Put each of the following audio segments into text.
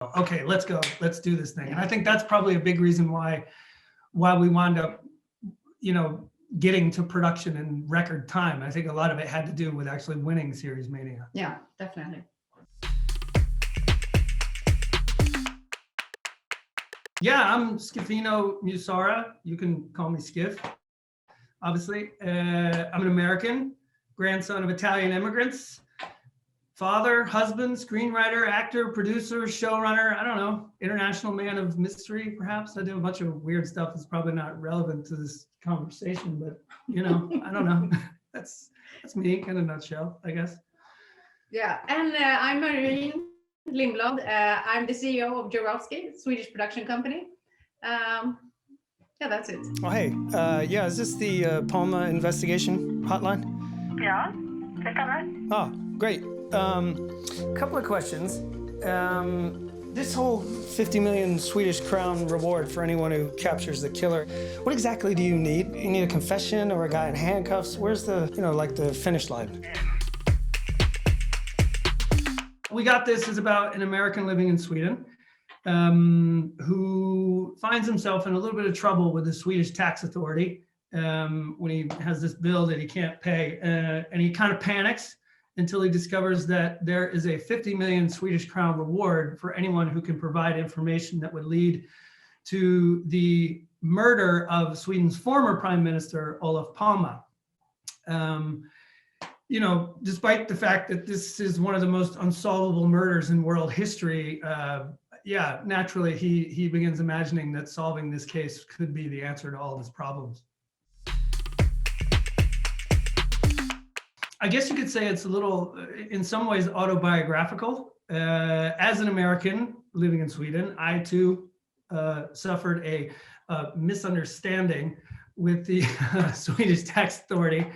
okay, let's go, let's do this thing. And I think that's probably a big reason why we wound up, getting to production in record time. I think a lot of it had to do with actually winning Series Mania. Yeah, definitely. Yeah, I'm Schiaffino Musarra. You can call me Skiff, obviously. I'm an American, grandson of Italian immigrants, father, husband, screenwriter, actor, producer, showrunner, I don't know, international man of mystery, perhaps. I do a bunch of weird stuff that's probably not relevant to this conversation, but I don't know. That's me in a nutshell, I guess. Yeah, and I'm Iréne Lindblad. I'm the CEO of Jorowski, Swedish production company. Yeah, that's it. Oh, hey, yeah, is this the Palma investigation hotline? Ja, det stämmer. Oh, great. Couple of questions. This whole 50 million Swedish crown reward for anyone who captures the killer, what exactly do you need? You need a confession or a guy in handcuffs? Where's the, like the finish line? We Got This is about an American living in Sweden who finds himself in a little bit of trouble with the Swedish tax authority when he has this bill that he can't pay. And he kind of panics until he discovers that there is a 50 million Swedish crown reward for anyone who can provide information that would lead to the murder of Sweden's former Prime Minister, Olof Palme. Despite the fact that this is one of the most unsolvable murders in world history, naturally he begins imagining that solving this case could be the answer to all of his problems. I guess you could say it's a little, in some ways, autobiographical. As an American living in Sweden, I too suffered a misunderstanding with the Swedish tax authority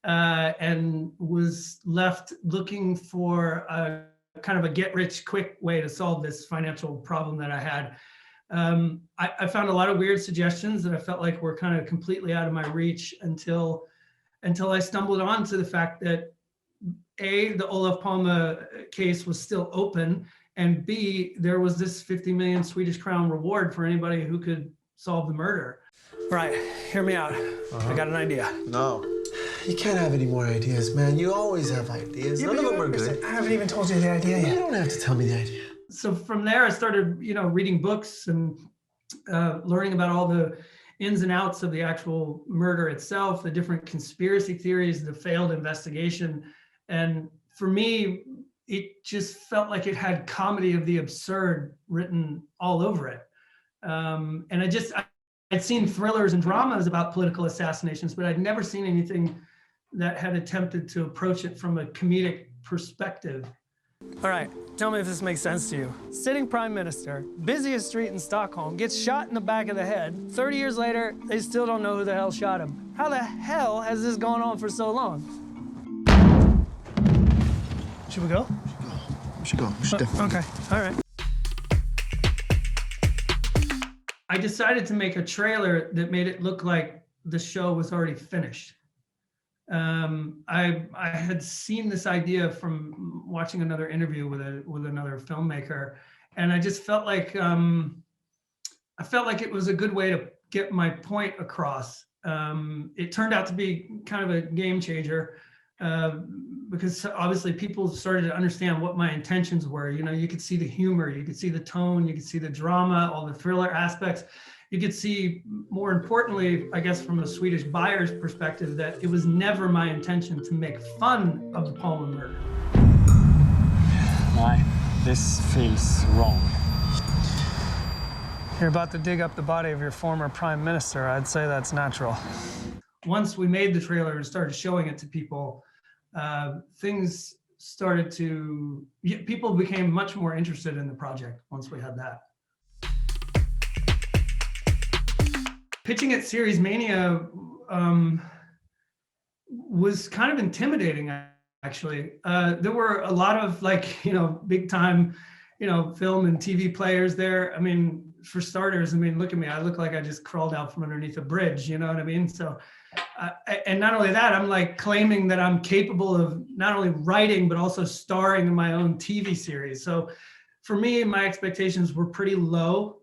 and was left looking for a kind of a get-rich-quick way to solve this financial problem that I had. I found a lot of weird suggestions that I felt like were kind of completely out of my reach until I stumbled onto the fact that A, the Olof Palme case was still open, and B, there was this 50 million Swedish crown reward for anybody who could solve the murder. Right, hear me out. I got an idea. No. You can't have any more ideas, man. You always have ideas. None of them are good. I haven't even told you the idea yet. You don't have to tell me the idea. So from there, I started, reading books and learning about all the ins and outs of the actual murder itself, the different conspiracy theories, the failed investigation. And for me, it just felt like it had comedy of the absurd written all over it. And I'd seen thrillers and dramas about political assassinations, but I'd never seen anything that had attempted to approach it from a comedic perspective. All right, tell me if this makes sense to you. Sitting prime minister, busiest street in Stockholm, gets shot in the back of the head. 30 years later, they still don't know who the hell shot him. How the hell has this gone on for so long? Should we go? We should go. We should definitely. Okay, all right. I decided to make a trailer that made it look like the show was already finished. I had seen this idea from watching another interview with another filmmaker, and I just felt like it was a good way to get my point across. It turned out to be kind of a game changer because obviously people started to understand what my intentions were. You could see the humor, you could see the tone, you could see the drama, all the thriller aspects. You could see, more importantly, I guess from a Swedish buyer's perspective, that it was never my intention to make fun of the Palme murder. Nej, this feels wrong. You're about to dig up the body of your former prime minister. I'd say that's natural. Once we made the trailer and started showing it to people, things started to, people became much more interested in the project once we had that. Pitching at Series Mania was kind of intimidating, actually. There were a lot of big time, film and TV players there. I mean, for starters, look at me. I look like I just crawled out from underneath a bridge, you know what I mean? So, and not only that, I'm like claiming that I'm capable of not only writing, but also starring in my own TV series. So for me, my expectations were pretty low.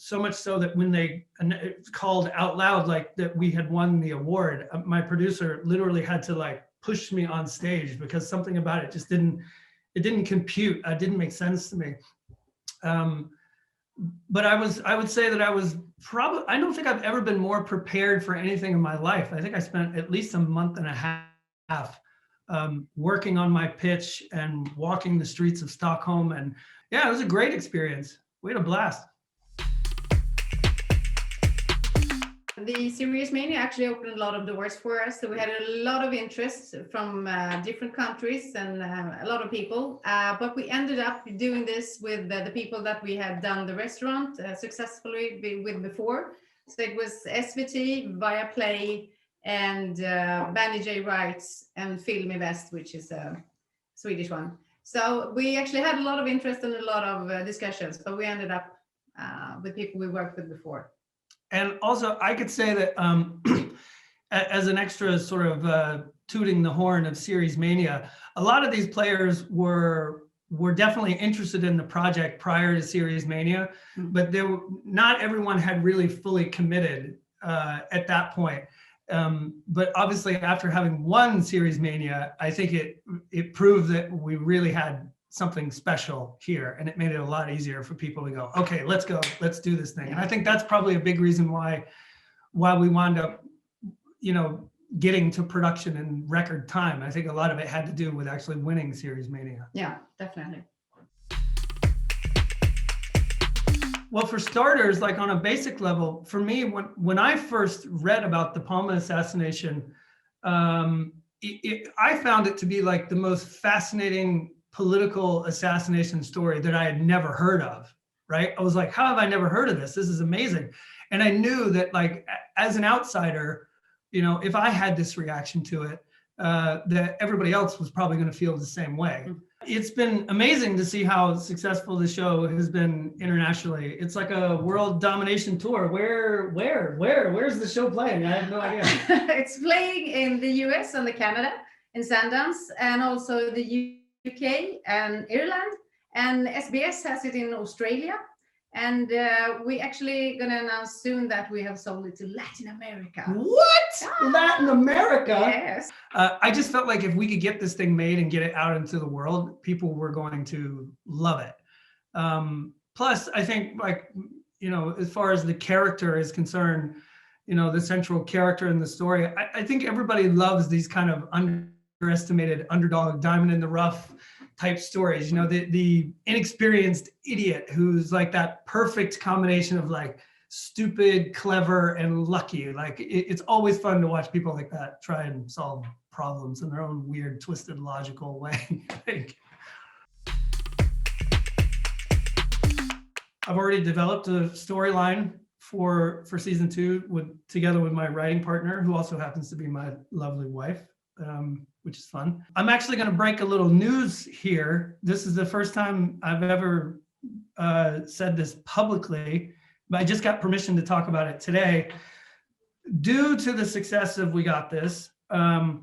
So much so that when they called out loud like that we had won the award, my producer literally had to like push me on stage because something about it just didn't compute. It didn't make sense to me. But I would say that I don't think I've ever been more prepared for anything in my life. I think I spent at least a month and a half working on my pitch and walking the streets of Stockholm. And yeah, it was a great experience. We had a blast. The series Mania actually opened a lot of doors for us. So we had a lot of interest from different countries and a lot of people. But we ended up doing this with the people that we had done the restaurant successfully with before. So it was SVT, Viaplay, and Bandy J Rights and Film Invest, which is a Swedish one. So we actually had a lot of interest and a lot of discussions, but we ended up with people we worked with before. And also, I could say that as an extra sort of tooting the horn of Series Mania, a lot of these players were definitely interested in the project prior to Series Mania, but not everyone had really fully committed at that point. But obviously, after having won Series Mania, I think it proved that we really had something special here, and it made it a lot easier for people to go, okay, let's go, let's do this thing. And I think that's probably a big reason why we wound up, getting to production in record time. I think a lot of it had to do with actually winning Series Mania. Yeah, definitely. Well, for starters, like on a basic level, for me, when I first read about the Palma assassination, I found it to be like the most fascinating political assassination story that I had never heard of, right? I was like, how have I never heard of this? This is amazing. And I knew that like, as an outsider, if I had this reaction to it, that everybody else was probably going to feel the same way. It's been amazing to see how successful the show has been internationally. It's like a world domination tour. Where's the show playing? I have no idea. It's playing in the US and the Canada, in Sundance, and also the UK and Ireland, and SBS has it in Australia, and we actually gonna announce soon that we have sold it to Latin America. What? Latin America? Yes. I just felt like if we could get this thing made and get it out into the world, people were going to love it. Plus, I think as far as the character is concerned, the central character in the story, I think everybody loves these kind of underestimated underdog, diamond in the rough type stories. The inexperienced idiot who's like that perfect combination of like stupid, clever, and lucky. Like it's always fun to watch people like that try and solve problems in their own weird, twisted, logical way. I think. I've already developed a storyline for season 2 together with my writing partner, who also happens to be my lovely wife. Which is fun. I'm actually going to break a little news here. This is the first time I've ever said this publicly, but I just got permission to talk about it today. Due to the success of We Got This, I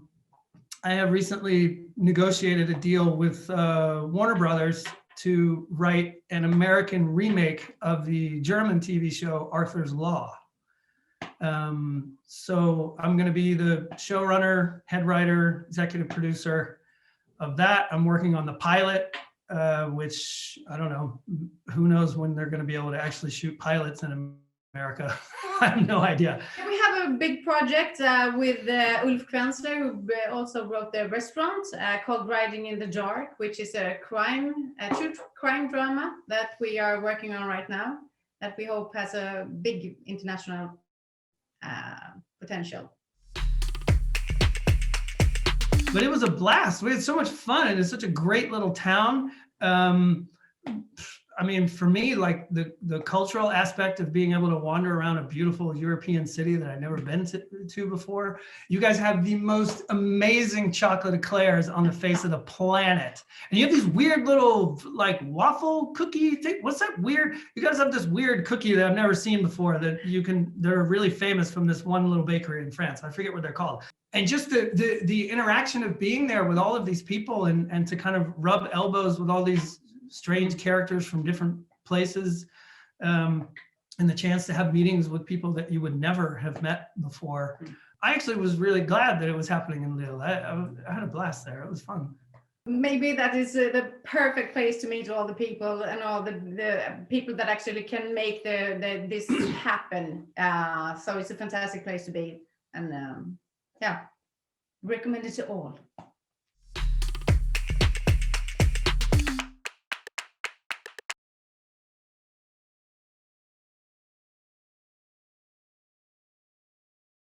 have recently negotiated a deal with Warner Brothers to write an American remake of the German TV show Arthur's Law. So I'm going to be the showrunner, head writer, executive producer of that. I'm working on the pilot, which I don't know, who knows when they're going to be able to actually shoot pilots in America. I have no idea. We have a big project with Ulf Kvenser, who also wrote the restaurant called Riding in the Dark, which is a true crime drama that we are working on right now, that we hope has a big international potential. But it was a blast. We had so much fun, and it's such a great little town. I mean, for me, like the cultural aspect of being able to wander around a beautiful European city that I'd never been to before. You guys have the most amazing chocolate eclairs on the face of the planet. And you have these weird little like waffle cookie thing. What's that weird? You guys have this weird cookie that I've never seen before they're really famous from this one little bakery in France. I forget what they're called. And just the interaction of being there with all of these people and to kind of rub elbows with all these strange characters from different places, and the chance to have meetings with people that you would never have met before. I actually was really glad that it was happening in Lille. I had a blast there. It was fun. Maybe that is the perfect place to meet all the people and all the people that actually can make this happen. So it's a fantastic place to be, and yeah, recommend it to all.